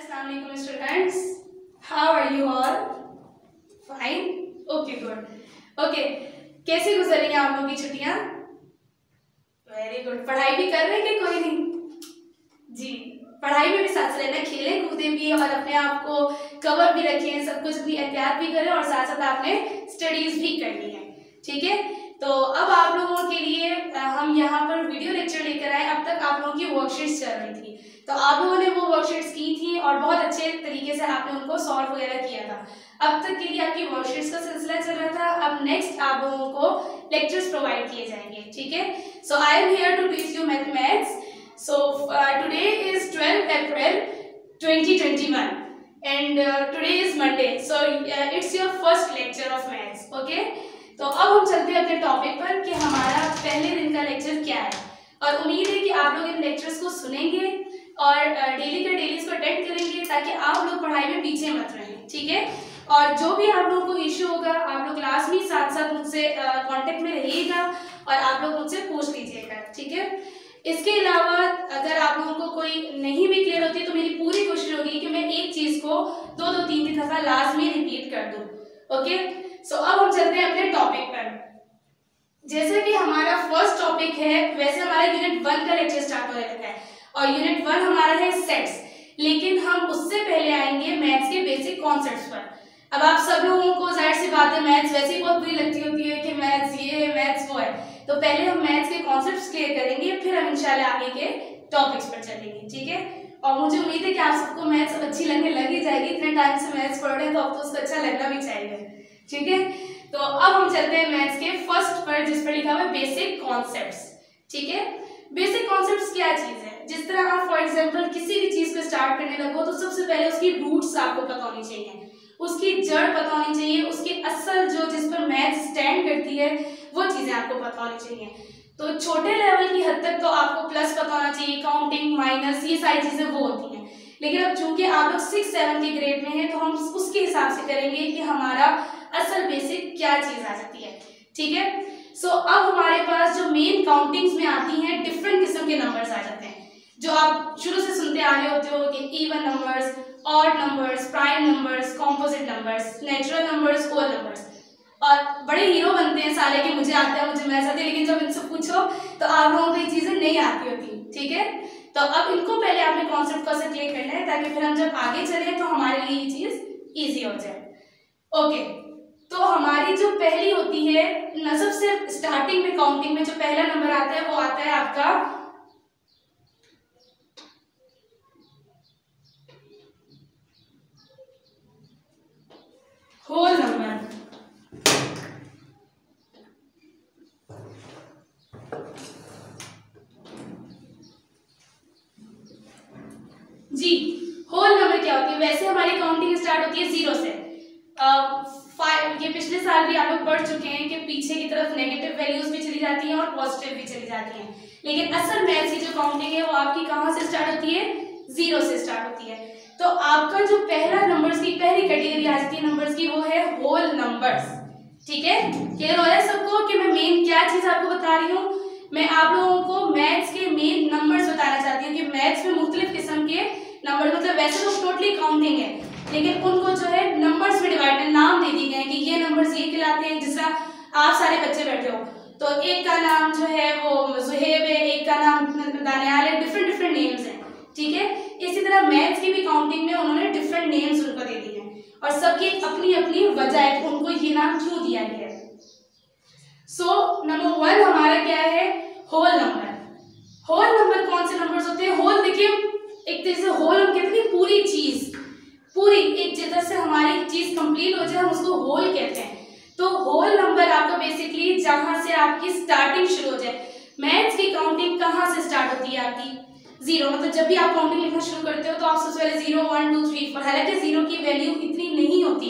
Assalamualaikum students. How are you all? Fine? Okay, good. Okay, कैसे गुजर रही हैं आप लोगों की छुट्टियां? Very good. पढ़ाई भी कर रहे हैं कि कोई नहीं? जी, पढ़ाई में भी साथ रहना, खेले कूदे भी और अपने आप को कवर भी रखें, सब कुछ अपनी एहतियात भी करें और साथ साथ आपने स्टडीज भी करनी है, ठीक है? तो अब आप लोगों के लिए हम यहाँ पर वीडियो लेक्चर लेकर आए। अब तक आप लोगों की वर्कशीट्स चल रही थी, तो आप लोगों ने वो वर्कशीट्स की थी और बहुत अच्छे तरीके से आपने उनको सॉल्व वगैरह किया था। अब तक के लिए आपकी वर्कशीट्स का सिलसिला चल रहा था। अब नेक्स्ट आप लोगों को लेक्चर्स प्रोवाइड किए जाएंगे, ठीक है? So I am here to teach you mathematics. So today is 12 April 2021 and today is Monday. So it's your first lecture of maths, okay? तो अब हम चलते हैं अपने टॉपिक पर कि हमारा पहले दिन का लेक्चर क्या है, और उम्मीद है कि आप लोग इन लेक्चर्स को सुनेंगे और डेली का डेली इसको अटेंड करेंगे ताकि आप लोग पढ़ाई में पीछे मत रहें, ठीक है? और जो भी आप लोगों को इश्यू होगा आप लोग क्लास में साथ साथ मुझसे कांटेक्ट में रहिएगा और आप लोग मुझसे पूछ लीजिएगा, ठीक है? इसके अलावा अगर आप लोगों को कोई नहीं भी क्लियर होती है तो मेरी पूरी कोशिश होगी कि मैं एक चीज को दो तीन दफा लाजमी रिपीट कर दूं, ओके? सो अब हम चलते हैं अपने टॉपिक पर। जैसे कि हमारा फर्स्ट टॉपिक है, वैसे हमारा यूनिट 1 का लेक्चर स्टार्ट होने लगा है और यूनिट 1 हमारा है सेट्स, लेकिन हम उससे पहले आएंगे मैथ्स के बेसिक कॉन्सेप्ट्स पर। अब आप सब लोगों को जाहिर सी बात है मैथ्स वैसे ही बहुत बुरी लगती होती है कि मैथ्स ये है मैथ्स वो है, तो पहले हम मैथ्स के कॉन्सेप्ट्स क्लियर करेंगे, फिर हम इंशाल्लाह आगे के टॉपिक्स पर चलेंगे, ठीक है? और मुझे उम्मीद है कि आप सबको मैथ्स अच्छी लगने लग ही जाएगी। इतने टाइम से मैथ्स पढ़ रहे हैं तो अब तो उसको अच्छा लगना भी चाहिए, ठीक है? तो अब हम चलते हैं मैथ्स के फर्स्ट पर, जिस पर लिखा हुआ है बेसिक कॉन्सेप्ट्स, ठीक है? बेसिक कॉन्सेप्ट्स क्या चीज है? जिस तरह आप फॉर एग्जांपल किसी भी चीज को स्टार्ट करने लगो तो सबसे पहले उसकी रूट्स आपको पता होनी चाहिए, उसकी जड़ पता होनी चाहिए, उसकी असल जो जिस पर मैथ स्टैंड करती है वो चीजें आपको पता होनी चाहिए। तो छोटे लेवल की हद तक तो आपको प्लस पता होना चाहिए, काउंटिंग, माइनस, ये सारी चीजें वो होती हैं। लेकिन अब चूंकि आप लोग 6-7 के ग्रेड में हैं तो हम उसके हिसाब से करेंगे कि हमारा असल बेसिक क्या चीज आ जाती है, ठीक है? सो अब हमारे पास जो मेन काउंटिंग्स में आती हैं डिफरेंट किस्म के नंबर्स आ जाते हैं, जो आप शुरू से सुनते आ रहे होते हो कि even numbers, odd numbers, prime numbers, composite numbers, natural numbers, whole numbers. और बड़े हीरो बनते हैं साले कि मुझे आता है, मुझे मैथ्स आती है, लेकिन जब इनसे पूछो तो आप लोगों को ये चीजें नहीं आती होती, ठीक है? तो अब इनको पहले आपने कॉन्सेप्ट को ऐसे क्लियर करना है ताकि फिर हम जब आगे चले तो हमारे लिए ये चीज ईजी हो जाए, ओके? तो हमारी जो पहली होती है न, सबसे स्टार्टिंग में काउंटिंग में जो पहला नंबर आता है वो आता है आपका होल नंबर। जी, होल नंबर क्या होती है? वैसे हमारी काउंटिंग स्टार्ट होती है 0 से। ये पिछले साल भी आप लोग पढ़ चुके हैं कि पीछे की तरफ नेगेटिव वैल्यूज भी चली जाती हैं और पॉजिटिव भी चली जाती हैं, लेकिन असल मैथ्स की जो काउंटिंग है वो आपकी कहाँ से स्टार्ट होती है? 0 से स्टार्ट होती है। तो आपका जो पहला नंबर्स की पहली कैटेगरी आ जाती है नंबर्स की, वो है होल नंबर्स, ठीक है? क्लियर हो रहा है सबको कि मैं मेन क्या चीज आपको बता रही हूँ? मैं आप लोगों को मैथ्स के मेन नंबर्स बताना चाहती हूँ कि मैथ्स में मुख्तलिफ किस्म के नंबर, मतलब वैसे तो टोटली काउंटिंग है लेकिन उनको जो है नंबर्स में डिवाइड है, नाम दे दिए गए कि ये नंबर्स ये कहलाते हैं। जिस तरह आप सारे बच्चे बैठे हो तो एक का नाम जो है वो जुहेब है, एक का नाम दानियाल है, डिफरेंट डिफरेंट नेम्स हैं, ठीक है? इसी तरह मैथ्स की भी काउंटिंग में उन्होंने डिफरेंट नेम्स उनको दे दिए हैं और सबकी अपनी अपनी वजह है कि उनको ये नाम क्यों दिया गया है। सो नंबर 1 हमारा क्या है? Whole number. होल नंबर कौन से नंबर्स होते हैं? होल देखिए, एक तरह से होल हम कहते हैं पूरी चीज, पूरी एक जगह से हमारी चीज कंप्लीट हो जाए हम उसको होल कहते हैं। तो होल नंबर आपका बेसिकली जहां से आपकी स्टार्टिंग शुरू हो जाए। मैथ्स की काउंटिंग कहां से स्टार्ट होती है? आपकी 0, मतलब जब भी आप काउंटिंग लिखना शुरू करते हो तो आप सबसे पहले 0 1 2 3 4, हालांकि 0 की वैल्यू इतनी नहीं होती,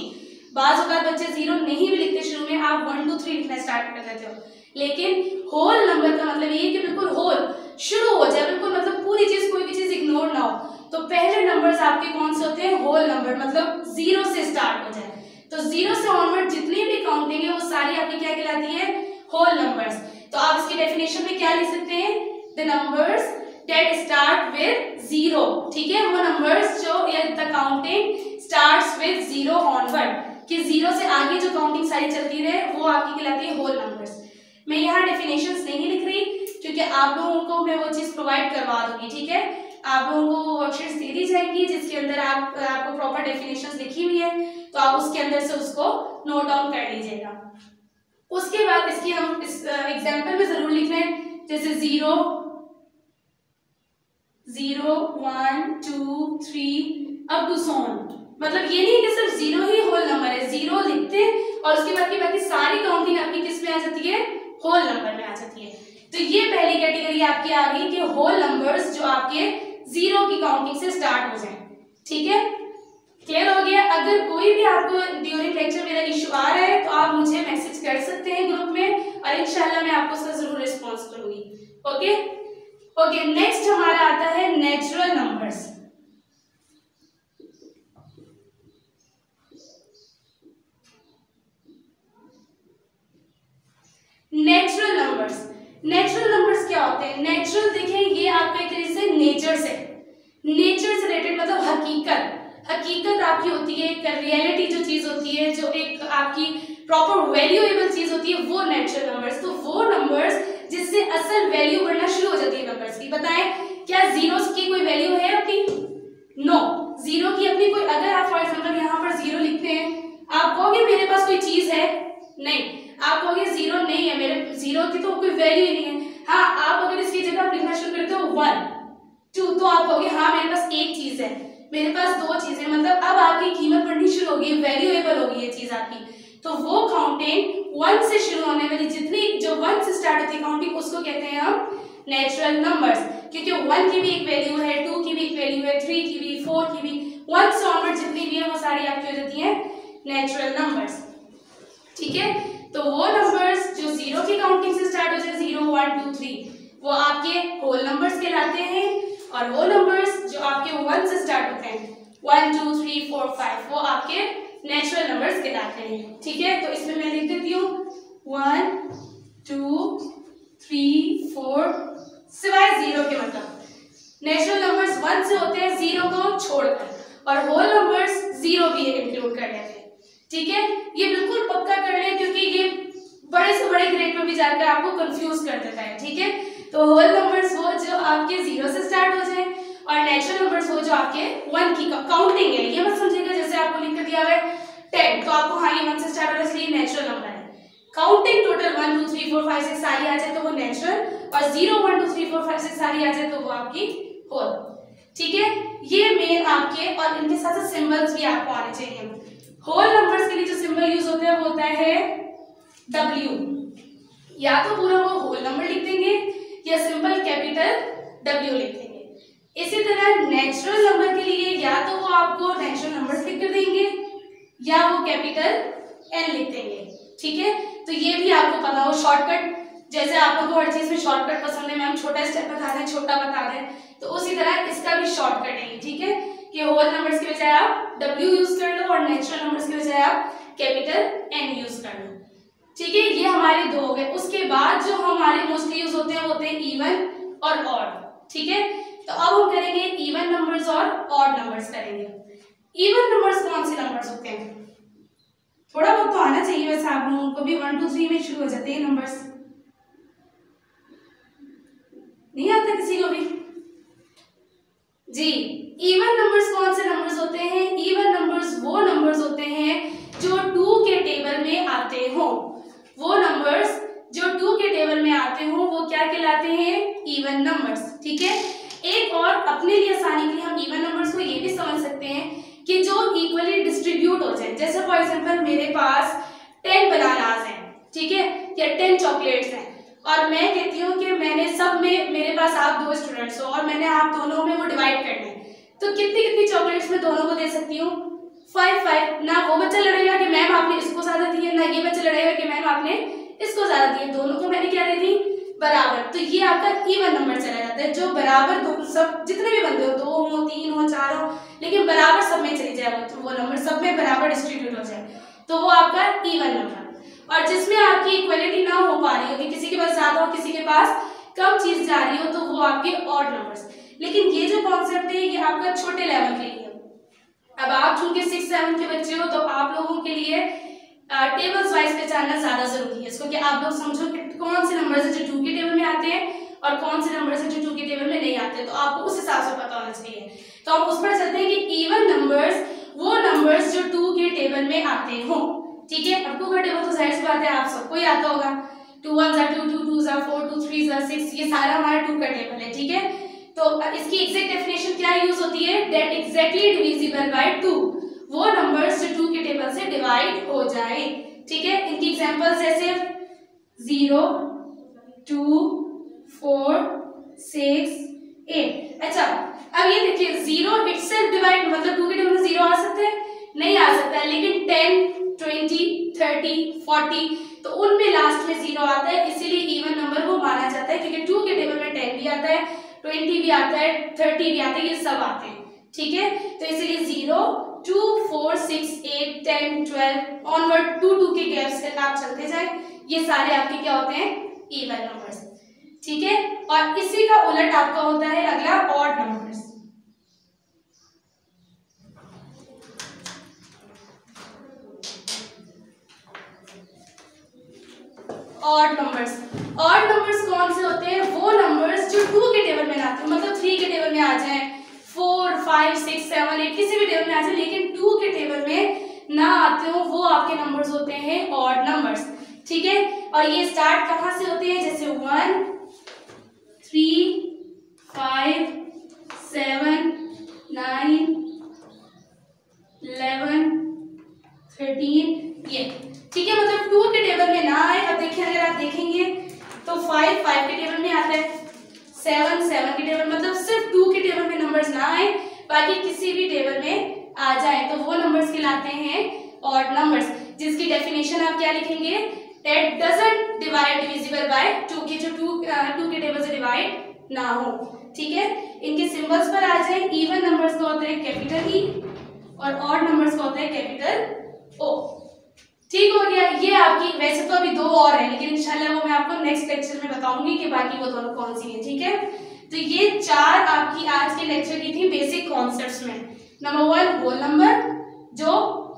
बाज़ औक़ात बच्चे 0 नहीं भी लिखते शुरू में, आप 1 2 3 लिखना स्टार्ट कर देते हो, लेकिन होल नंबर का मतलब ये है कि बिल्कुल होल शुरू हो जाए, बिल्कुल मतलब पूरी चीज, कोई भी चीज इग्नोर ना हो। तो पहले नंबर्स आपके कौन से होते हैं? होल नंबर, मतलब 0 से स्टार्ट हो जाए। तो 0 से ऑनवर्ड जितनी भी काउंटिंग है वो सारी आपकी क्या कहलाती है? Whole numbers. तो आप इसकी डेफिनेशन में क्या लिख सकते हैं? The numbers that start with 0, ठीक है? वो नंबर्स जो तक काउंटिंग स्टार्ट्स विद 0 ऑनवर्ड, कि 0 से आगे जो काउंटिंग सारी चलती रहे वो आपकी कहलाती है होल नंबर्स। मैं यहाँ डेफिनेशंस नहीं लिख रही क्योंकि आप लोगों को मैं वो चीज़ प्रोवाइड करवा दूंगी, ठीक है। आप लोगों को वर्कशीट्स दे दी जाएंगी जिसके अंदर आपको प्रॉपर डेफिनेशंस लिखी हुई है, तो आप उसके अंदर से उसको नोट डाउन कर लीजिएगा। उसके बाद इसकी हम इस एग्जाम्पल में जरूर लिख रहे हैं, जैसे 0 0 1 2 3 अप टू सो ऑन। मतलब ये नहीं कि सिर्फ 0 ही होल नंबर है, 0 लिखते हैं और उसके बाद की बाकी सारी काउंटिंग आपकी किस में आ जाती है, होल नंबर में आ जाती है। तो ये पहली कैटेगरी आपकी आ गई कि होल नंबर्स जो आपके 0 की काउंटिंग से स्टार्ट हो जाएं, ठीक है। क्लियर हो गया। अगर कोई भी आपको ड्यूरिंग लेक्चर मेरा इशू आ रहा है तो आप मुझे मैसेज कर सकते हैं ग्रुप में और इंशाल्लाह मैं आपको उसका जरूर रिस्पॉन्स करूंगी। ओके ओके, नेक्स्ट हमारा आता है natural numbers. Natural numbers, natural numbers क्या होते हैं? नेचुरल देखें, ये आपका एक तरीके से नेचर से रिलेटेड, मतलब हकीकत आपकी होती है, एक रियलिटी जो चीज होती है, जो एक आपकी प्रॉपर वैल्यूएबल चीज होती है, वो नेचुरल नंबर्स। तो वो नंबर्स जिससे असल वैल्यू बढ़ना शुरू हो जाती है नंबर्स की। बताएं क्या जीरोस की कोई वैल्यू है अपनी? नो, जीरो की अपनी कोई, अगर आप फॉर एग्जांपल यहाँ पर 0 लिखते हैं, आप कहोगे मेरे पास कोई चीज है? नहीं, आप कहोगे 0 नहीं है, मेरे 0 की तो कोई वैल्यू ही नहीं है। हाँ, आप अगर इसकी जगह आप लिखना शुरू करते हो 1 2, तो आप कहोगे हाँ मेरे पास एक चीज है, मेरे पास 2 चीजें, मतलब अब आपकी कीमत बढ़नी शुरू होगी, वैल्यूएबल होगी ये चीज आपकी। तो वो काउंटिंग 1 से शुरू होने वाली जितनी जो 1 से स्टार्ट होती है काउंटिंग, उसको कहते हैं हम नेचुरल नंबर्स। क्योंकि 1 की भी एक वैल्यू है, 2 की भी एक वैल्यू है, 3 की भी, 4 की भी, 1 से ऑनवर्ड जितनी भी है वो सारी आपकी हो जाती है नेचुरल नंबर्स, ठीक है। तो वो नंबर्स जो 0 की काउंटिंग से स्टार्ट हो जाए, 0 1 2 3, वो आपके होल नंबर्स कहलाते हैं। और वो नंबर्स जो आपके 1 से स्टार्ट होते हैं, 1 2 3 4 5, वो आपके नेचुरल नंबर्स कहलाते हैं, ठीक है। तो इसमें मैं लिख देती हूँ 1 2 3 4, सिवाय 0 के, मतलब नेचुरल नंबर्स 1 से होते हैं 0 को छोड़कर, और होल नंबर्स 0 भी इंक्लूड कर लेते हैं, ठीक है। ये बिल्कुल पक्का कर लें क्योंकि ये बड़े से बड़े ग्रेड में भी जाकर आपको कंफ्यूज कर देता है, ठीक है। तो होल नंबर्स वो जो आपके 0 से स्टार्ट हो जाए, और नेचुरल नंबर्स वो जो आपके 1 की काउंटिंग है। ये मत समझिएगा जैसे आपको लिख कर दिया हुआ है 10, तो आपको हाँ ये 1 से स्टार्ट हो रहा है इसलिए नेचुरल नंबर है। काउंटिंग टोटल 1 2 3 4 5 6 सारी आ जाए तो वो नेचुरल, और 0 1 2 3 4 5 6 सारी आ जाए तो वो आपकी होल, ठीक है। ये मेन आपके, और इनके साथ साथ सिंबल्स भी आपको आने चाहिए। होल नंबर्स के लिए जो सिंबल यूज होता है वो होता है W, या तो पूरा वो होल नंबर लिख देंगे या सिंपल कैपिटल W लिख देंगे। इसी तरह नेचुरल नंबर के लिए या तो वो आपको नेचुरल नंबर्स लिख कर देंगे या वो कैपिटल N लिख देंगे, ठीक है। तो ये भी आपको पता हो शॉर्टकट, जैसे आप लोगों को हर चीज में शॉर्टकट पसंद है, मैम छोटा स्टेप बता दें, छोटा बता दें, तो उसी तरह इसका भी शॉर्टकट है, ठीक है, कि होल नंबर्स की बजाय आप W यूज कर लो और नेचुरल नंबर्स की बजाय आप कैपिटल N यूज कर लो, ठीक है। ये हमारे 2 हो गए। उसके बाद जो हमारे मोस्टली यूज होते हैं वो होते हैं इवन और ऑड, ठीक है। तो अब हम करेंगे इवन नंबर्स और ऑड नंबर्स करेंगे। इवन नंबर्स कौन से नंबर्स होते हैं? थोड़ा बहुत तो आना चाहिए वैसे आप लोगों को भी, 1 2 3 में शुरू हो जाते हैं नंबर्स, नहीं आता किसी को भी जी। इवन नंबर्स कौन से नंबर्स होते हैं? इवन नंबर्स वो नंबर्स होते हैं जो 2 के टेबल में आते हो। वो नंबर्स जो 2 के टेबल में आते हो वो क्या कहलाते हैं? इवन नंबर्स, ठीक है। एक और अपने लिए आसानी के लिए हम इवन नंबर्स को ये भी समझ सकते हैं कि जो इक्वली डिस्ट्रीब्यूट हो जाए। जैसे फॉर एग्जांपल मेरे पास 10 बनानास हैं, ठीक है, या 10 चॉकलेट्स हैं, और मैं कहती हूँ कि मैंने सब में, मेरे पास आप 2 स्टूडेंट्स हो और मैंने आप दोनों में वो डिवाइड करना है, तो कितनी कितनी चॉकलेट्स मैं दोनों को दे सकती हूँ? 5 5। ना वो बच्चा लड़ेगा कि मैम आपने इसको ज्यादा दी है, ना ये बच्चा लड़ेगा कि मैम आपने इसको ज्यादा दी है, दोनों को मैंने क्या दे दी? बराबर। तो ये आपका इवन नंबर चला जाता है, जो बराबर दो, सब जितने भी बंदे हो, 2 हो 3 हो 4 हो, लेकिन बराबर सब में चली जाए वो नंबर, सब में बराबर डिस्ट्रीब्यूट हो जाए, तो वो आपका इवन नंबर। और जिसमें आपकी इक्वलिटी ना हो पा रही हो कि किसी के पास ज्यादा हो किसी के पास कम चीज जा रही हो, तो वो आपके ऑड नंबर्स। लेकिन ये जो कॉन्सेप्ट है ये आपका छोटे लेवल के लिए। 6, 7 के बच्चे हो तो आप लोगों के लिए टेबल्स वाइज पहचानना ज्यादा जरूरी है इसको, कि आप लोग समझो कि कौन से नंबर है जो 2 के टेबल में आते हैं और कौन से नंबर है जो 2 के टेबल में नहीं आते, तो आपको उस हिसाब से पता होना चाहिए। तो हम उस पर चलते हैं कि इवन नंबर्स वो नंबर्स जो 2 के टेबल में आते हो, ठीक है। अब 2 का टेबल तो जाहिर सी बात है आप सबको ही आता होगा, 2 1 2 2 2 4 2 3 6, ये सारा हमारा 2 का टेबल है, ठीक है। तो इसकी एग्जैक्ट डेफिनेशन क्या यूज होती है, दैट एग्जैक्टली डिविजिबल बाय 2, वो नंबर्स जो 2 के टेबल से डिवाइड हो जाए, ठीक है। इनकी एग्जांपल्स जैसे 0 2 4 6 8। अच्छा अब ये देखिए 0 इटसेल्फ डिवाइड, मतलब 2 के टेबल में 0 आ सकते हैं, नहीं आ सकता है, लेकिन 10 20 30 40 तो उनमें लास्ट में 0 आता है, इसीलिए इवन नंबर वो माना जाता है, क्योंकि 2 के टेबल में 10 भी आता है, 20 भी आता है, 30 भी आता है, ये सब आते हैं, ठीक है। तो इसीलिए 0 2 4 6 8 10 12 ऑनवर्ड 2 2 के गैप्स से आप चलते जाए, ये सारे आपके क्या होते हैं, इवन नंबर्स, ठीक है। और इसी का उलट आपका होता है अगला ऑड नंबर्स। ऑड नंबर्स कौन से होते हैं, वो नंबर्स जो 2 के टेबल में आते हैं, मतलब 3 के टेबल में आ जाए, 4 5 6 7 8 किसी भी टेबल में आ जाए, लेकिन 2 के टेबल में ना आते हो, वो आपके नंबर्स होते हैं ऑड नंबर्स, ठीक है। और ये स्टार्ट कहाँ से होते हैं, जैसे 1 3 5 7 9 11 13 ये, ठीक है। मतलब 2 के टेबल में ना आए। अब देखिए अगर आप देखेंगे तो 5 5 के टेबल में आता है, 7 7 के टेबल, मतलब सिर्फ 2 के टेबल में नंबर्स ना आए, बाकी किसी भी टेबल में आ जाए तो वो नंबर्स कहलाते हैं ऑड नंबर्स, जिसकी डेफिनेशन आप क्या लिखेंगे, that doesn't divide divisible by 2, के जो 2 के टेबल से डिवाइड ना हो, ठीक है। इनके सिंबल्स पर आ जाए, इवन नंबर्स का होता है कैपिटल ई और ऑड नंबर्स का होता है कैपिटल ओ, ठीक हो गया। ये आपकी, वैसे तो अभी 2 और है, लेकिन इंशाल्लाह वो मैं आपको नेक्स्ट लेक्चर में बताऊंगी कि बाकी वो दोनों कौन सी है, ठीक है। तो ये 4 आपकी आज के लेक्चर की थी बेसिक कॉन्सेप्ट्स में। नंबर 1 होल नंबर जो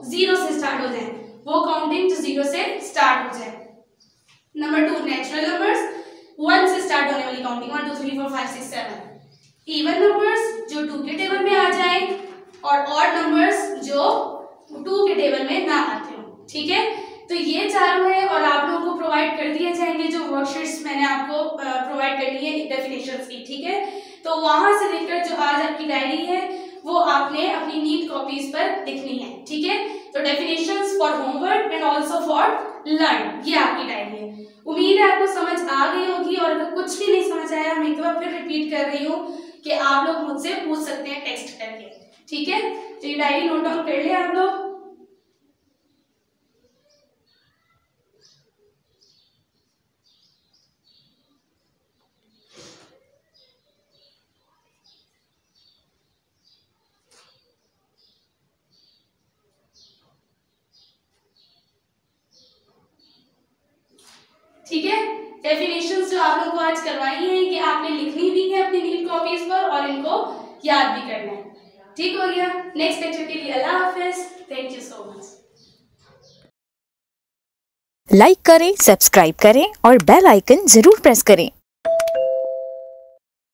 0 से स्टार्ट हो जाए, वो काउंटिंग जो 0 से स्टार्ट हो जाए। नंबर 2 नेचुरल नंबर्स, 1 से स्टार्ट होने वाली काउंटिंग, 1 2 3 4 5 6 7। इवन नंबर्स जो 2 के टेबल में आ जाए, और ऑड नंबर्स जो 2 के टेबल में ना आते हो, ठीक है। तो ये चारों है, और आप लोगों को प्रोवाइड कर दिए जाएंगे जो वर्कशीट्स मैंने आपको प्रोवाइड करनी है डेफिनेशंस की, ठीक है। तो वहां से लेकर जो आज आपकी डायरी है वो आपने अपनी नीट कॉपीज पर लिखनी है, ठीक है। तो definitions for homework and also for learn, ये आपकी डायरी है। उम्मीद है आपको समझ आ गई होगी, और अगर कुछ भी नहीं समझ आया मैं एक बार फिर रिपीट कर रही हूँ कि आप लोग मुझसे पूछ सकते हैं टेक्स्ट करके, ठीक है। तो ये डायरी नोट डाउन कर ले आप लोग। ठीक है, डेफिनेशंस जो आप लोग को आज करवाई हैं ये आपने लिखनी भी है अपनी नीट कॉपीज पर, और इनको याद भी करना है, ठीक हो गया। नेक्स्ट लेक्चर के लिए अल्लाह हाफिज, thank you so much. Like करें, सब्सक्राइब करें और बेल आइकन जरूर प्रेस करें।